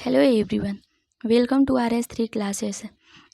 Hello everyone, welcome to R S 3 classes.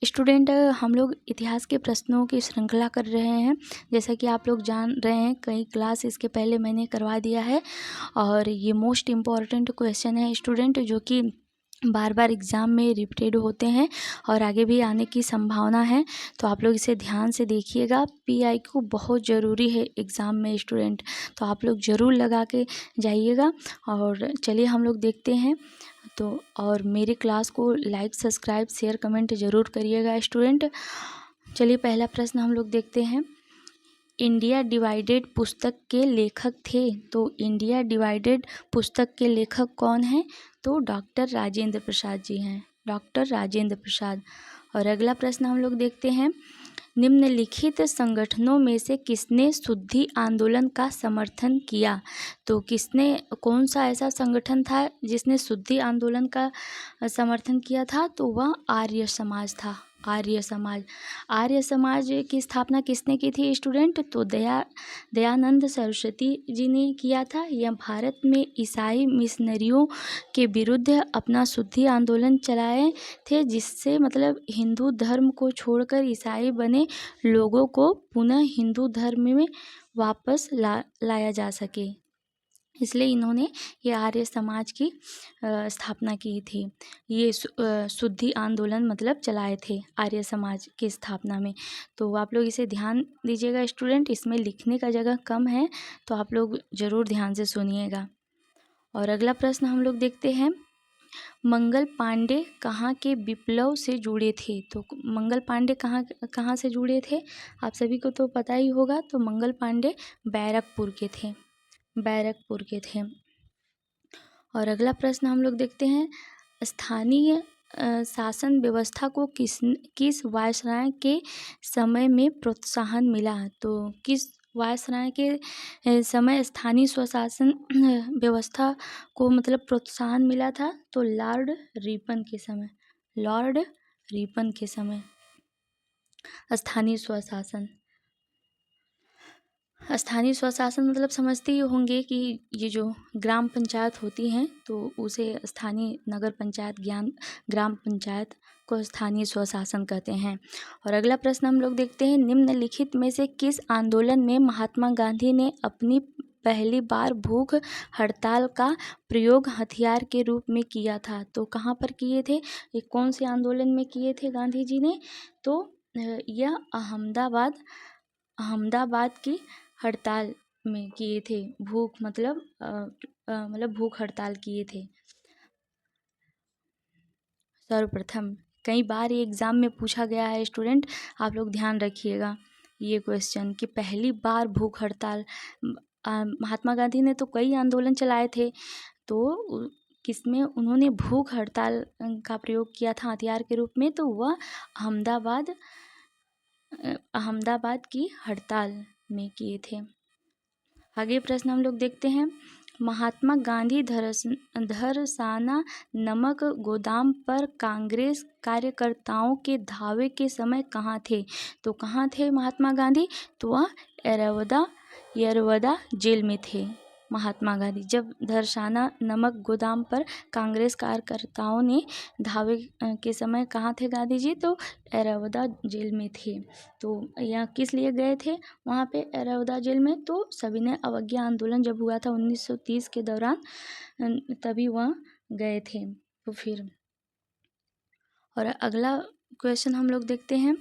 Student, हम लोग इतिहास के प्रश्नों की श्रृंखला कर रहे हैं। जैसा कि आप लोग जान रहे हैं, कई क्लास इसके पहले मैंने करवा दिया है और ये मोस्ट इम्पॉर्टेंट क्वेश्चन है स्टूडेंट, जो कि बार बार एग्ज़ाम में रिपीटेड होते हैं और आगे भी आने की संभावना है। तो आप लोग इसे ध्यान से देखिएगा। PIQ बहुत ज़रूरी है एग्ज़ाम में स्टूडेंट, तो आप लोग ज़रूर लगा के जाइएगा। और चलिए हम लोग देखते हैं। तो और मेरी क्लास को लाइक, सब्सक्राइब, शेयर, कमेंट ज़रूर करिएगा स्टूडेंट। चलिए पहला प्रश्न हम लोग देखते हैं। इंडिया डिवाइडेड पुस्तक के लेखक थे, तो इंडिया डिवाइडेड पुस्तक के लेखक कौन हैं? तो डॉक्टर राजेंद्र प्रसाद जी हैं, डॉक्टर राजेंद्र प्रसाद। और अगला प्रश्न हम लोग देखते हैं। निम्नलिखित संगठनों में से किसने शुद्धि आंदोलन का समर्थन किया? तो किसने, कौन सा ऐसा संगठन था जिसने शुद्धि आंदोलन का समर्थन किया था? तो वह आर्य समाज था, आर्य समाज। आर्य समाज की स्थापना किसने की थी स्टूडेंट? तो दयानंद सरस्वती जी ने किया था। यह भारत में ईसाई मिशनरियों के विरुद्ध अपना शुद्धि आंदोलन चलाए थे, जिससे मतलब हिंदू धर्म को छोड़कर ईसाई बने लोगों को पुनः हिंदू धर्म में वापस लाया जा सके। इसलिए इन्होंने ये आर्य समाज की स्थापना की थी। ये शुद्धि आंदोलन मतलब चलाए थे आर्य समाज की स्थापना में। तो आप लोग इसे ध्यान दीजिएगा स्टूडेंट, इसमें लिखने का जगह कम है, तो आप लोग ज़रूर ध्यान से सुनिएगा। और अगला प्रश्न हम लोग देखते हैं। मंगल पांडे कहाँ के विप्लव से जुड़े थे? तो मंगल पांडे कहाँ से जुड़े थे? आप सभी को तो पता ही होगा। तो मंगल पांडे बैरकपुर के थे, बैरकपुर के थे। और अगला प्रश्न हम लोग देखते हैं। स्थानीय शासन व्यवस्था को किस वायसराय के समय में प्रोत्साहन मिला? तो किस वायसराय के समय स्थानीय स्वशासन व्यवस्था को मतलब प्रोत्साहन मिला था? तो लॉर्ड रिपन के समय, लॉर्ड रिपन के समय स्थानीय स्वशासन। स्थानीय स्वशासन मतलब समझते ही होंगे कि ये जो ग्राम पंचायत होती हैं, तो उसे स्थानीय नगर पंचायत, ग्राम पंचायत को स्थानीय स्वशासन कहते हैं। और अगला प्रश्न हम लोग देखते हैं। निम्नलिखित में से किस आंदोलन में महात्मा गांधी ने अपनी पहली बार भूख हड़ताल का प्रयोग हथियार के रूप में किया था? तो कहाँ पर किए थे? ये कौन से आंदोलन में किए थे गांधी जी ने? तो यह अहमदाबाद की हड़ताल में किए थे। भूख मतलब भूख हड़ताल किए थे सर्वप्रथम। कई बार ये एग्ज़ाम में पूछा गया है स्टूडेंट, आप लोग ध्यान रखिएगा ये क्वेश्चन कि पहली बार भूख हड़ताल। महात्मा गांधी ने तो कई आंदोलन चलाए थे, तो किसमें उन्होंने भूख हड़ताल का प्रयोग किया था हथियार के रूप में? तो वह अहमदाबाद की हड़ताल में किए थे। आगे प्रश्न हम लोग देखते हैं। महात्मा गांधी धरसाना नमक गोदाम पर कांग्रेस कार्यकर्ताओं के धावे के समय कहाँ थे? तो कहाँ थे महात्मा गांधी? तो वह यरवदा जेल में थे महात्मा गांधी। जब धरसाना नमक गोदाम पर कांग्रेस कार्यकर्ताओं ने धावे के समय कहाँ थे गांधी जी? तो यरवदा जेल में थे। तो यह किस लिए गए थे वहाँ पे यरवदा जेल में? तो सविनय अवज्ञा आंदोलन जब हुआ था 1930 के दौरान, तभी वहाँ गए थे। तो फिर और अगला क्वेश्चन हम लोग देखते हैं।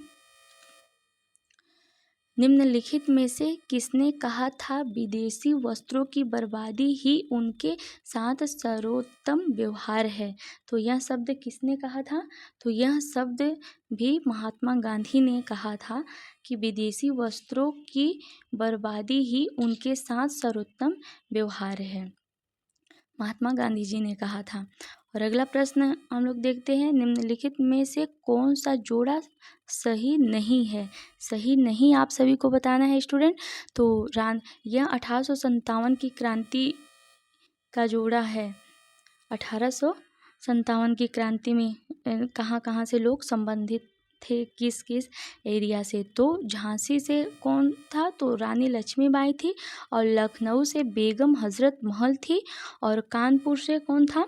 निम्नलिखित में से किसने कहा था विदेशी वस्त्रों की बर्बादी ही उनके साथ सर्वोत्तम व्यवहार है? तो यह शब्द किसने कहा था? तो यह शब्द भी महात्मा गांधी ने कहा था कि विदेशी वस्त्रों की बर्बादी ही उनके साथ सर्वोत्तम व्यवहार है, महात्मा गांधी जी ने कहा था। और अगला प्रश्न हम लोग देखते हैं। निम्नलिखित में से कौन सा जोड़ा सही नहीं है? सही नहीं आप सभी को बताना है स्टूडेंट। तो यह 1857 की क्रांति का जोड़ा है। 1857 की क्रांति में कहाँ से लोग संबंधित थे, किस किस एरिया से? तो झांसी से कौन था? तो रानी लक्ष्मीबाई थी। और लखनऊ से बेगम हजरत महल थी। और कानपुर से कौन था?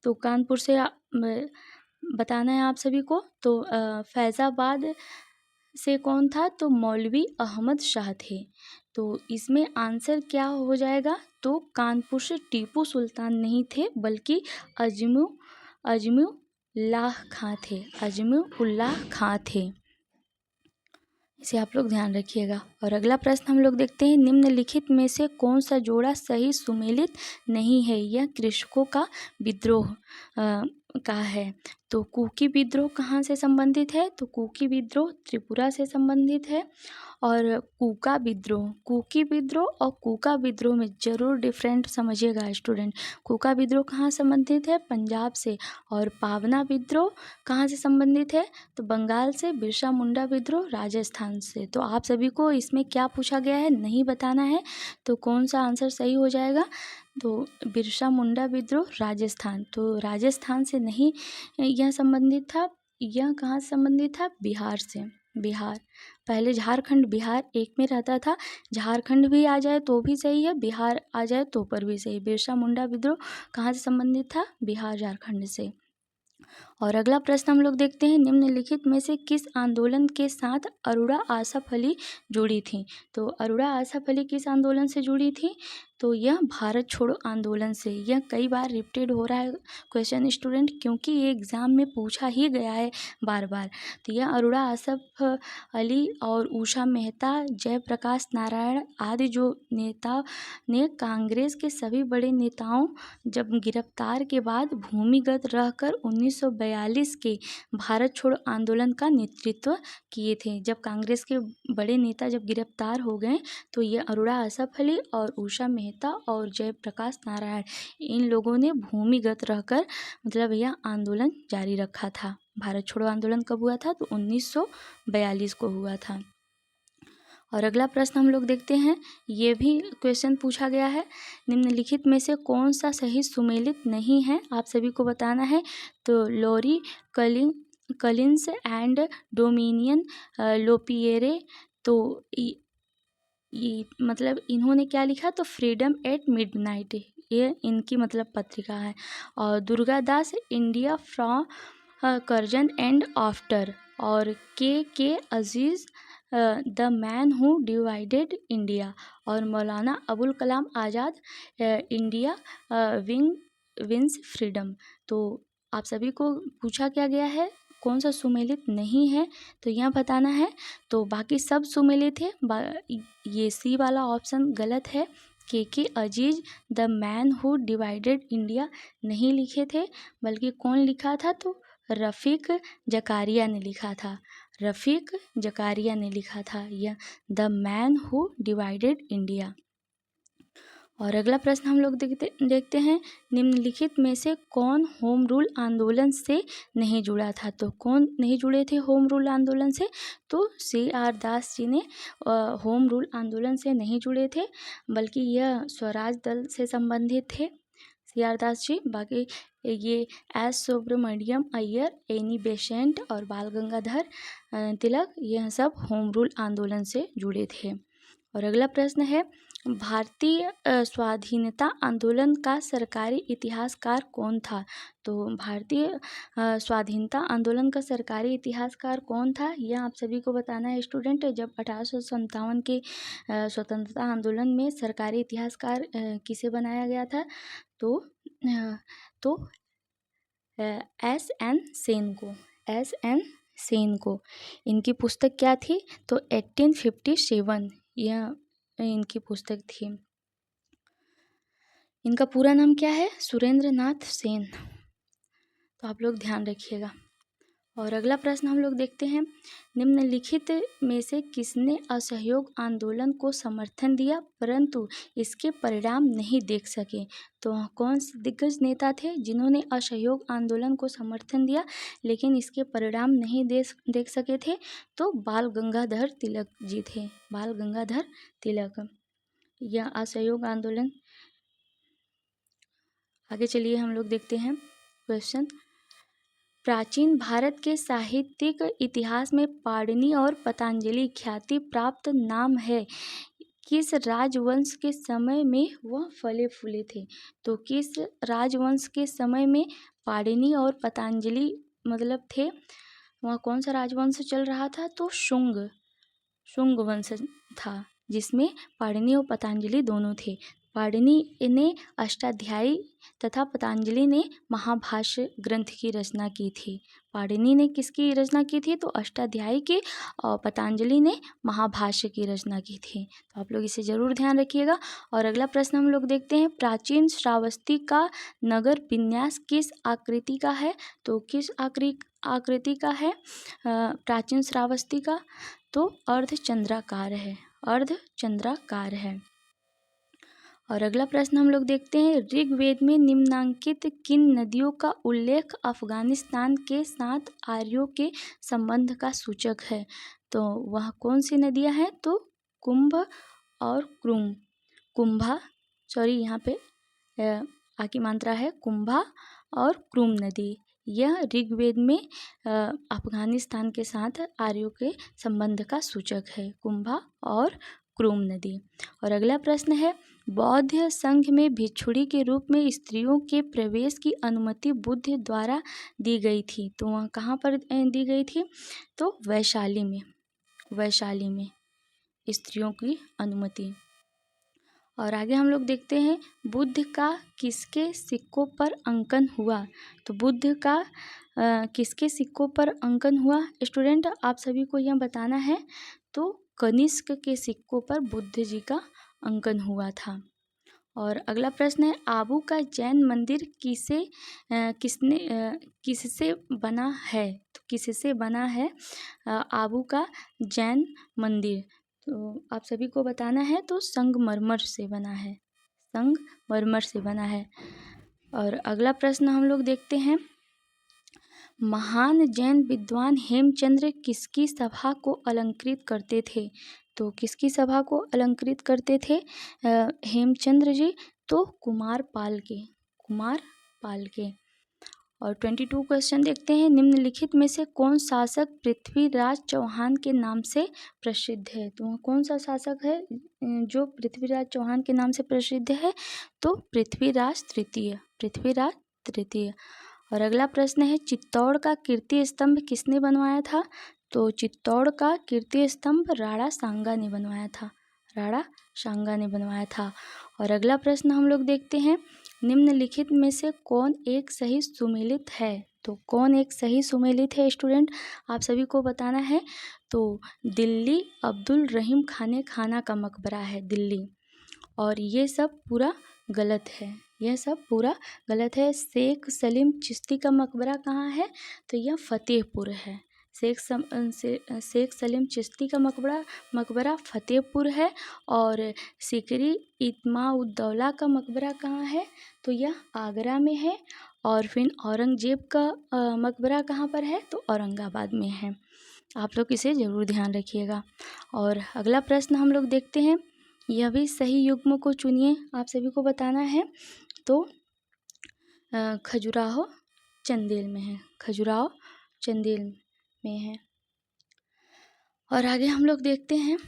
तो कानपुर से बताना है आप सभी को। तो फैज़ाबाद से कौन था? तो मौलवी अहमद शाह थे। तो इसमें आंसर क्या हो जाएगा? तो कानपुर से टीपू सुल्तान नहीं थे बल्कि अजमुल्लाह खां थे। अजमुल्लाह खां थे। इसे आप लोग ध्यान रखिएगा। और अगला प्रश्न हम लोग देखते हैं, निम्नलिखित में से कौन सा जोड़ा सही सुमेलित नहीं है? यह कृषकों का विद्रोह का है। तो कुकी विद्रोह कहाँ से संबंधित है? तो कुकी विद्रोह त्रिपुरा से संबंधित है। और कुकी विद्रोह और कूका विद्रोह में ज़रूर डिफरेंट समझिएगा स्टूडेंट। कूका विद्रोह कहाँ संबंधित है? पंजाब से। और पावना विद्रोह कहाँ से संबंधित है? तो बंगाल से। बिरसा मुंडा विद्रोह राजस्थान से। तो आप सभी को इसमें क्या पूछा गया है नहीं बताना है। तो कौन सा आंसर सही हो जाएगा? तो बिरसा मुंडा विद्रोह राजस्थान। तो राजस्थान से नहीं यह संबंधित था। यह कहाँ से संबंधित था? बिहार से। बिहार। पहले झारखंड बिहार एक में रहता था। झारखंड भी आ जाए तो भी सही है, बिहार आ जाए तो पर भी सही। बिरसा मुंडा विद्रोह कहाँ से संबंधित था? बिहार झारखंड से। और अगला प्रश्न हम लोग देखते हैं, निम्नलिखित में से किस आंदोलन के साथ अरोड़ा आसफ अली जुड़ी थी? तो अरोड़ा आसफ अली किस आंदोलन से जुड़ी थी? तो यह भारत छोड़ो आंदोलन से। यह कई बार रिपीटेड हो रहा है क्वेश्चन स्टूडेंट, क्योंकि ये एग्ज़ाम में पूछा ही गया है बार बार। तो यह अरोड़ा आसफ अली और उषा मेहता, जयप्रकाश नारायण आदि जो नेता ने कांग्रेस के सभी बड़े नेताओं जब गिरफ्तार के बाद भूमिगत रहकर 1942 के भारत छोड़ो आंदोलन का नेतृत्व किए थे। जब कांग्रेस के बड़े नेता जब गिरफ्तार हो गए तो ये अरोड़ा आसफ अली और उषा मेहता और जयप्रकाश नारायण, इन लोगों ने भूमिगत रहकर मतलब यह आंदोलन जारी रखा था। भारत छोड़ो आंदोलन कब हुआ था? तो 1942 को हुआ था। और अगला प्रश्न हम लोग देखते हैं, ये भी क्वेश्चन पूछा गया है, निम्नलिखित में से कौन सा सही सुमेलित नहीं है? आप सभी को बताना है। तो लॉरी कलिंस एंड डोमिनियन लोपिएरे, तो ये मतलब इन्होंने क्या लिखा? तो फ्रीडम एट मिडनाइट, ये इनकी मतलब पत्रिका है। और Durgadas India from Curzon and after, और K Aziz the man who divided India, और Maulana Abul Kalam Azad India wins freedom. तो आप सभी को पूछा क्या गया है? कौन सा सुमेलित नहीं है? तो यह बताना है। तो बाकी सब सुमेलित है। ये सी वाला ऑप्शन गलत है। K Aziz the man who divided India नहीं लिखे थे, बल्कि कौन लिखा था? तो रफ़ीक जकारिया ने लिखा था। रफ़ीक जकारिया ने लिखा था यह the man who divided India. और अगला प्रश्न हम लोग देखते हैं, निम्नलिखित में से कौन होम रूल आंदोलन से नहीं जुड़ा था? तो कौन नहीं जुड़े थे होम रूल आंदोलन से? तो CR दास जी ने होम रूल आंदोलन से नहीं जुड़े थे, बल्कि यह स्वराज दल से संबंधित थे CR दास जी। बाकी ये एस सुब्रमण्यम अय्यर, एनी बेसेंट और बाल गंगाधर तिलक, यह सब होम रूल आंदोलन से जुड़े थे। और अगला प्रश्न है, भारतीय स्वाधीनता आंदोलन का सरकारी इतिहासकार कौन था? तो भारतीय स्वाधीनता आंदोलन का सरकारी इतिहासकार कौन था? यह आप सभी को बताना है स्टूडेंट। जब 1857 के स्वतंत्रता आंदोलन में सरकारी इतिहासकार किसे बनाया गया था? तो SN सेन को। SN सेन को। इनकी पुस्तक क्या थी? तो 1857 यह इनकी पुस्तक थी। इनका पूरा नाम क्या है? सुरेंद्र नाथ सेन। तो आप लोग ध्यान रखिएगा। और अगला प्रश्न हम लोग देखते हैं, निम्नलिखित में से किसने असहयोग आंदोलन को समर्थन दिया परंतु इसके परिणाम नहीं देख सके? तो कौन से दिग्गज नेता थे जिन्होंने असहयोग आंदोलन को समर्थन दिया लेकिन इसके परिणाम नहीं देख सके थे? तो बाल गंगाधर तिलक जी थे। बाल गंगाधर तिलक। यह असहयोग आंदोलन। आगे चलिए हम लोग देखते हैं क्वेश्चन, प्राचीन भारत के साहित्यिक इतिहास में पाणिनि और पतंजलि ख्याति प्राप्त नाम है। किस राजवंश के समय में वह फले फूले थे। तो किस राजवंश के समय में पाणिनि और पतंजलि मतलब थे, वहाँ कौन सा राजवंश चल रहा था, तो शुंग वंश था, जिसमें पाणिनि और पतंजलि दोनों थे। पाणिनि ने अष्टाध्यायी तथा पतंजलि ने महाभाष्य ग्रंथ की रचना की थी। पाणिनि ने किसकी रचना की थी, तो अष्टाध्यायी की, और पतंजलि ने महाभाष्य की रचना की थी। तो आप लोग इसे जरूर ध्यान रखिएगा। और अगला प्रश्न हम लोग देखते हैं, प्राचीन श्रावस्ती का नगर विन्यास किस आकृति का है। तो किस आकृति का है प्राचीन श्रावस्ती का, तो अर्धचंद्राकार है, अर्धचंद्राकार है। और अगला प्रश्न हम लोग देखते हैं, ऋग्वेद में निम्नांकित किन नदियों का उल्लेख अफगानिस्तान के साथ आर्यों के संबंध का सूचक है। तो वह कौन सी नदियां हैं, तो कुंभ और यहाँ पे आकी मात्रा है कुंभा और क्रुम नदी। यह ऋग्वेद में अफगानिस्तान के साथ आर्यों के संबंध का सूचक है, कुंभा और क्रुम नदी। और अगला प्रश्न है, बौद्ध संघ में भिक्षुणी के रूप में स्त्रियों के प्रवेश की अनुमति बुद्ध द्वारा दी गई थी। तो वह कहाँ पर दी गई थी, तो वैशाली में स्त्रियों की अनुमति। और आगे हम लोग देखते हैं, बुद्ध का किसके सिक्कों पर अंकन हुआ। तो बुद्ध का किसके सिक्कों पर अंकन हुआ स्टूडेंट, आप सभी को यह बताना है। तो कनिष्क के सिक्कों पर बुद्ध जी का अंकन हुआ था। और अगला प्रश्न है, आबू का जैन मंदिर किससे बना है। तो किससे बना है आबू का जैन मंदिर, तो आप सभी को बताना है। तो संगमरमर से बना है, संगमरमर से बना है। और अगला प्रश्न हम लोग देखते हैं, महान जैन विद्वान हेमचंद्र किसकी सभा को अलंकृत करते थे। तो किसकी सभा को अलंकृत करते थे हेमचंद्र जी, तो कुमारपाल के। और 22 क्वेश्चन देखते हैं, निम्नलिखित में से कौन शासक पृथ्वीराज चौहान के नाम से प्रसिद्ध है। तो कौन सा शासक है जो पृथ्वीराज चौहान के नाम से प्रसिद्ध है, तो पृथ्वीराज तृतीय। और अगला प्रश्न है, चित्तौड़ का कीर्ति स्तंभ किसने बनवाया था। तो चित्तौड़ का कीर्ति स्तंभ राणा सांगा ने बनवाया था। और अगला प्रश्न हम लोग देखते हैं, निम्नलिखित में से कौन एक सही सुमेलित है। तो कौन एक सही सुमेलित है स्टूडेंट, आप सभी को बताना है। तो दिल्ली अब्दुल रहीम खाना का मकबरा है दिल्ली, और ये सब पूरा गलत है। शेख सलीम चिश्ती का मकबरा कहाँ है, तो यह फतेहपुर है। शेख सलीम चिश्ती का मकबरा फतेहपुर है। और सिकरी इत्माउद्दौला का मकबरा कहाँ है, तो यह आगरा में है। और फिर औरंगजेब का मकबरा कहाँ पर है, तो औरंगाबाद में है। आप लोग इसे ज़रूर ध्यान रखिएगा। और अगला प्रश्न हम लोग देखते हैं, यह भी सही युग्म को चुनिए, आप सभी को बताना है। तो खजुराहो चंदेल में है। और आगे हम लोग देखते हैं,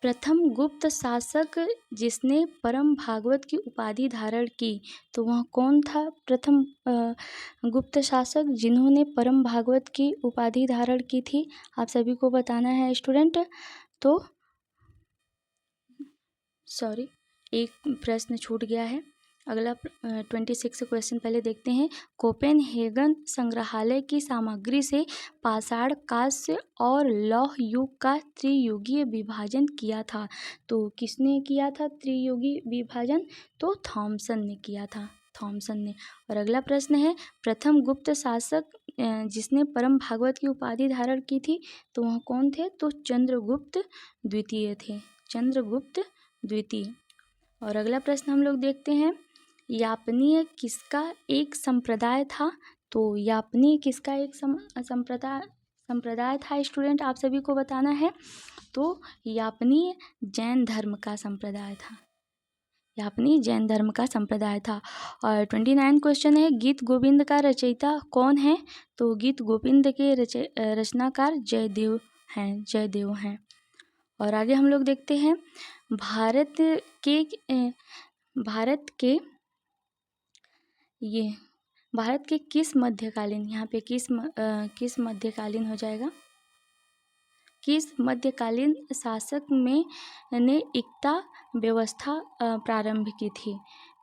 प्रथम गुप्त शासक जिसने परम भागवत की उपाधि धारण की। तो वह कौन था प्रथम गुप्त शासक जिन्होंने परम भागवत की उपाधि धारण की थी, आप सभी को बताना है स्टूडेंट। तो एक प्रश्न छूट गया है। अगला 26 क्वेश्चन पहले देखते हैं, कोपेनहेगन संग्रहालय की सामग्री से पाषाण कांस्य और लौह युग का त्रियुगीय विभाजन किया था। तो किसने किया था त्रियुगी विभाजन, तो थॉमसन ने किया था, और अगला प्रश्न है, प्रथम गुप्त शासक जिसने परम भागवत की उपाधि धारण की थी, तो वह कौन थे, तो चंद्रगुप्त द्वितीय। और अगला प्रश्न हम लोग देखते हैं, यापनीय किसका एक संप्रदाय था। तो यापनीय किसका एक संप्रदाय था स्टूडेंट, आप सभी को बताना है। तो यापनीय जैन धर्म का संप्रदाय था। और 29 क्वेश्चन है, गीत गोविंद का रचयिता कौन है। तो गीत गोविंद के रचनाकार जयदेव हैं। और आगे हम लोग देखते हैं भारत के ये भारत के किस मध्यकालीन, यहाँ पे किस मध्यकालीन हो जाएगा, किस मध्यकालीन शासक ने एकता व्यवस्था प्रारंभ की थी।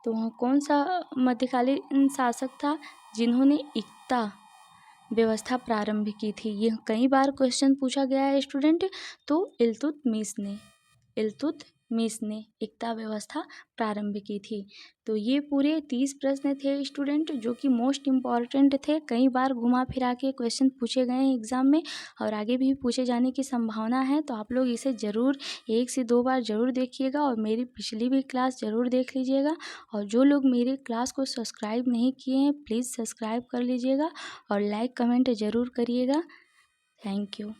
तो वह कौन सा मध्यकालीन शासक था जिन्होंने एकता व्यवस्था प्रारंभ की थी। ये कई बार क्वेश्चन पूछा गया है स्टूडेंट। तो इल्तुतमिश ने एकता व्यवस्था प्रारंभ की थी। तो ये पूरे 30 प्रश्न थे स्टूडेंट, जो कि मोस्ट इम्पॉर्टेंट थे। कई बार घुमा फिरा के क्वेश्चन पूछे गए हैं एग्ज़ाम में और आगे भी पूछे जाने की संभावना है। तो आप लोग इसे ज़रूर 1 से 2 बार ज़रूर देखिएगा और मेरी पिछली भी क्लास ज़रूर देख लीजिएगा। और जो लोग मेरे क्लास को सब्सक्राइब नहीं किए हैं प्लीज़ सब्सक्राइब कर लीजिएगा और लाइक कमेंट ज़रूर करिएगा। Thank you.